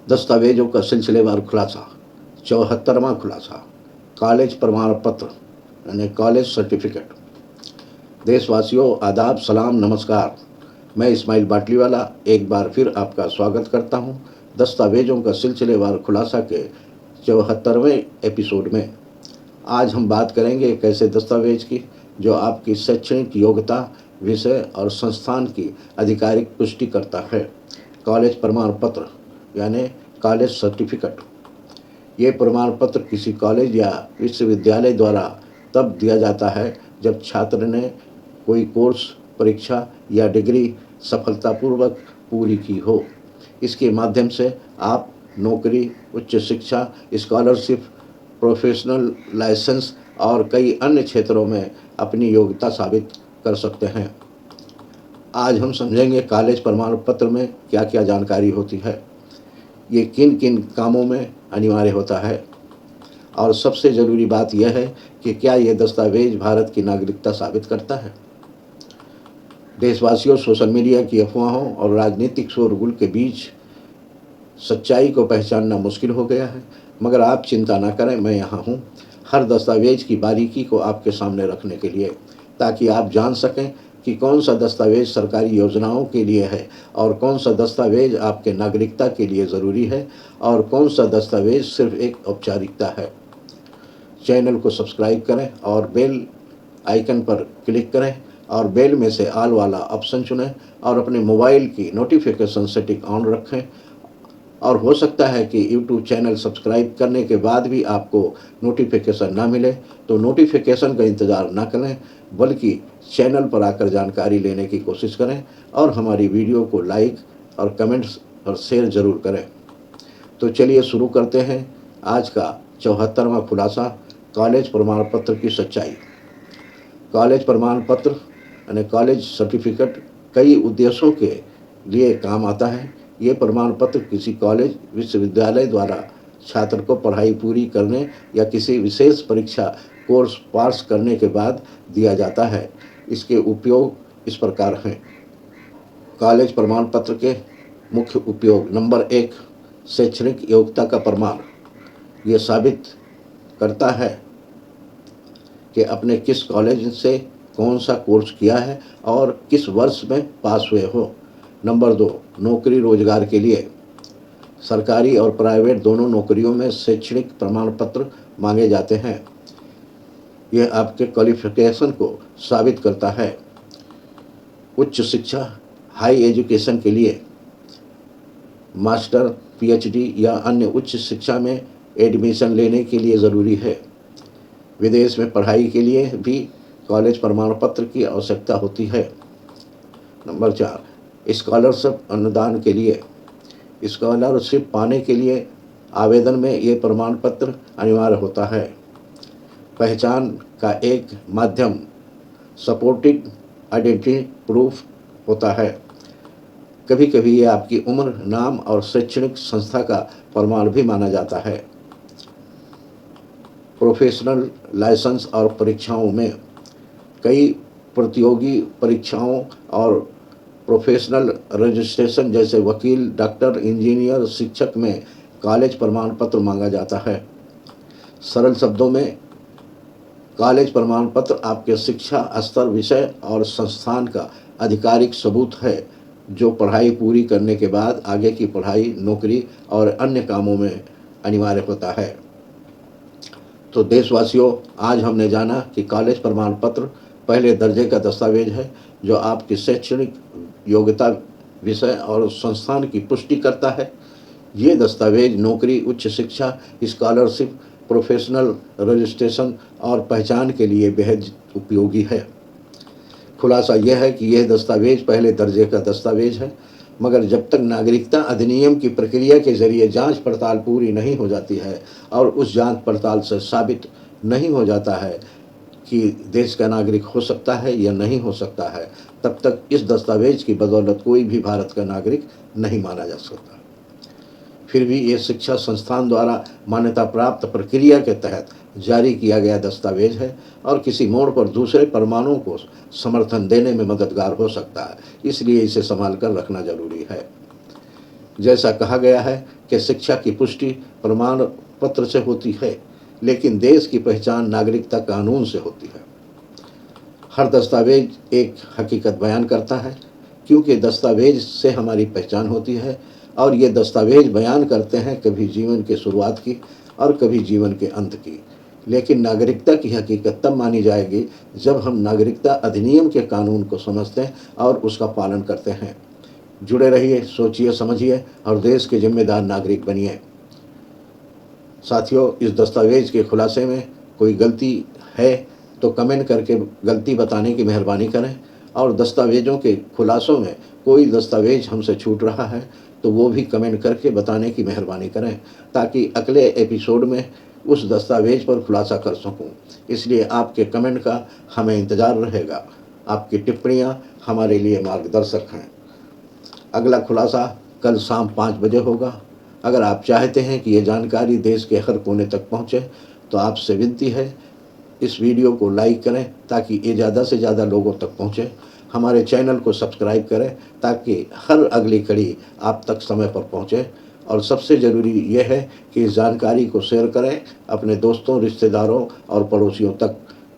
दस्तावेजों का सिलसिलेवार खुलासा। 74वां खुलासा। कॉलेज प्रमाण पत्र यानी कॉलेज सर्टिफिकेट। देशवासियों, आदाब, सलाम, नमस्कार। मैं इस्माइल बाटलीवाला एक बार फिर आपका स्वागत करता हूं दस्तावेजों का सिलसिलेवार खुलासा के 74वें एपिसोड में। आज हम बात करेंगे एक ऐसे दस्तावेज की जो आपकी शैक्षणिक योग्यता, विषय और संस्थान की आधिकारिक पुष्टि करता है। कॉलेज प्रमाण पत्र यानी कॉलेज सर्टिफिकेट। ये प्रमाण पत्र किसी कॉलेज या विश्वविद्यालय द्वारा तब दिया जाता है जब छात्र ने कोई कोर्स, परीक्षा या डिग्री सफलतापूर्वक पूरी की हो। इसके माध्यम से आप नौकरी, उच्च शिक्षा, स्कॉलरशिप, प्रोफेशनल लाइसेंस और कई अन्य क्षेत्रों में अपनी योग्यता साबित कर सकते हैं। आज हम समझेंगे कॉलेज प्रमाण पत्र में क्या क्या जानकारी होती है, ये किन किन कामों में अनिवार्य होता है, और सबसे ज़रूरी बात यह है कि क्या ये दस्तावेज भारत की नागरिकता साबित करता है। देशवासियों, सोशल मीडिया की अफवाहों और राजनीतिक शोरगुल के बीच सच्चाई को पहचानना मुश्किल हो गया है, मगर आप चिंता ना करें, मैं यहाँ हूँ हर दस्तावेज की बारीकी को आपके सामने रखने के लिए, ताकि आप जान सकें कि कौन सा दस्तावेज सरकारी योजनाओं के लिए है और कौन सा दस्तावेज आपके नागरिकता के लिए ज़रूरी है और कौन सा दस्तावेज सिर्फ एक औपचारिकता है। चैनल को सब्सक्राइब करें और बेल आइकन पर क्लिक करें और बेल में से ऑल वाला ऑप्शन चुनें और अपने मोबाइल की नोटिफिकेशन सेटिंग ऑन रखें। और हो सकता है कि यूट्यूब चैनल सब्सक्राइब करने के बाद भी आपको नोटिफिकेशन ना मिले, तो नोटिफिकेशन का इंतज़ार ना करें, बल्कि चैनल पर आकर जानकारी लेने की कोशिश करें और हमारी वीडियो को लाइक और कमेंट्स और शेयर ज़रूर करें। तो चलिए शुरू करते हैं आज का 74वां खुलासा, कॉलेज प्रमाण पत्र की सच्चाई। कॉलेज प्रमाण पत्र यानी कॉलेज सर्टिफिकेट कई उद्देश्यों के लिए काम आता है। ये प्रमाण पत्र किसी कॉलेज, विश्वविद्यालय द्वारा छात्र को पढ़ाई पूरी करने या किसी विशेष परीक्षा, कोर्स पास करने के बाद दिया जाता है। इसके उपयोग इस प्रकार हैं। कॉलेज प्रमाण पत्र के मुख्य उपयोग। नंबर 1, शैक्षणिक योग्यता का प्रमाण। ये साबित करता है कि अपने किस कॉलेज से कौन सा कोर्स किया है और किस वर्ष में पास हुए हो। नंबर 2, नौकरी रोजगार के लिए। सरकारी और प्राइवेट दोनों नौकरियों में शैक्षणिक प्रमाण पत्र मांगे जाते हैं। यह आपके क्वालिफिकेशन को साबित करता है। उच्च शिक्षा, हाई एजुकेशन के लिए मास्टर, पीएचडी या अन्य उच्च शिक्षा में एडमिशन लेने के लिए ज़रूरी है। विदेश में पढ़ाई के लिए भी कॉलेज प्रमाण पत्र की आवश्यकता होती है। नंबर 4, स्कॉलरशिप अनुदान के लिए। स्कॉलरशिप पाने के लिए आवेदन में ये प्रमाण पत्र अनिवार्य होता है। पहचान का एक माध्यम सपोर्टिंग आइडेंटिटी प्रूफ होता है। कभी कभी ये आपकी उम्र, नाम और शैक्षणिक संस्था का प्रमाण भी माना जाता है। प्रोफेशनल लाइसेंस और परीक्षाओं में कई प्रतियोगी परीक्षाओं और प्रोफेशनल रजिस्ट्रेशन जैसे वकील, डॉक्टर, इंजीनियर, शिक्षक में कॉलेज प्रमाण पत्र मांगा जाता है। सरल शब्दों में, कॉलेज प्रमाण पत्र आपके शिक्षा स्तर, विषय और संस्थान का आधिकारिक सबूत है जो पढ़ाई पूरी करने के बाद आगे की पढ़ाई, नौकरी और अन्य कामों में अनिवार्य होता है। तो देशवासियों, आज हमने जाना कि कॉलेज प्रमाण पत्र पहले दर्जे का दस्तावेज है जो आपकी शैक्षणिक योग्यता, विषय और संस्थान की पुष्टि करता है। ये दस्तावेज नौकरी, उच्च शिक्षा, स्कॉलरशिप, प्रोफेशनल रजिस्ट्रेशन और पहचान के लिए बेहद उपयोगी है। खुलासा यह है कि यह दस्तावेज पहले दर्जे का दस्तावेज है, मगर जब तक नागरिकता अधिनियम की प्रक्रिया के जरिए जांच पड़ताल पूरी नहीं हो जाती है और उस जांच पड़ताल से साबित नहीं हो जाता है कि देश का नागरिक हो सकता है या नहीं हो सकता है, तब तक इस दस्तावेज की बदौलत कोई भी भारत का नागरिक नहीं माना जा सकता। फिर भी ये शिक्षा संस्थान द्वारा मान्यता प्राप्त प्रक्रिया के तहत जारी किया गया दस्तावेज है और किसी मोड़ पर दूसरे प्रमाणों को समर्थन देने में मददगार हो सकता है, इसलिए इसे संभाल कर रखना जरूरी है। जैसा कहा गया है कि शिक्षा की पुष्टि प्रमाण पत्र से होती है, लेकिन देश की पहचान नागरिकता कानून से होती है। हर दस्तावेज एक हकीकत बयान करता है, क्योंकि दस्तावेज से हमारी पहचान होती है, और ये दस्तावेज बयान करते हैं कभी जीवन के शुरुआत की और कभी जीवन के अंत की। लेकिन नागरिकता की हकीकत तब मानी जाएगी जब हम नागरिकता अधिनियम के कानून को समझते हैं और उसका पालन करते हैं। जुड़े रहिए, सोचिए, समझिए और देश के जिम्मेदार नागरिक बनिए। साथियों, इस दस्तावेज के खुलासे में कोई गलती है तो कमेंट करके गलती बताने की मेहरबानी करें, और दस्तावेज़ों के खुलासों में कोई दस्तावेज हमसे छूट रहा है तो वो भी कमेंट करके बताने की मेहरबानी करें, ताकि अगले एपिसोड में उस दस्तावेज पर खुलासा कर सकूं। इसलिए आपके कमेंट का हमें इंतज़ार रहेगा। आपकी टिप्पणियां हमारे लिए मार्गदर्शक हैं। अगला खुलासा कल शाम 5 बजे होगा। अगर आप चाहते हैं कि ये जानकारी देश के हर कोने तक पहुँचे तो आपसे विनती है, इस वीडियो को लाइक करें ताकि ये ज़्यादा से ज़्यादा लोगों तक पहुँचे। हमारे चैनल को सब्सक्राइब करें ताकि हर अगली कड़ी आप तक समय पर पहुँचे। और सबसे ज़रूरी ये है कि इस जानकारी को शेयर करें अपने दोस्तों, रिश्तेदारों और पड़ोसियों तक,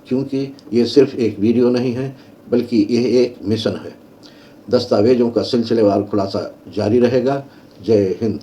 क्योंकि ये सिर्फ एक वीडियो नहीं है बल्कि यह एक मिशन है। दस्तावेज़ों का सिलसिलेवार खुलासा जारी रहेगा। जय हिंद।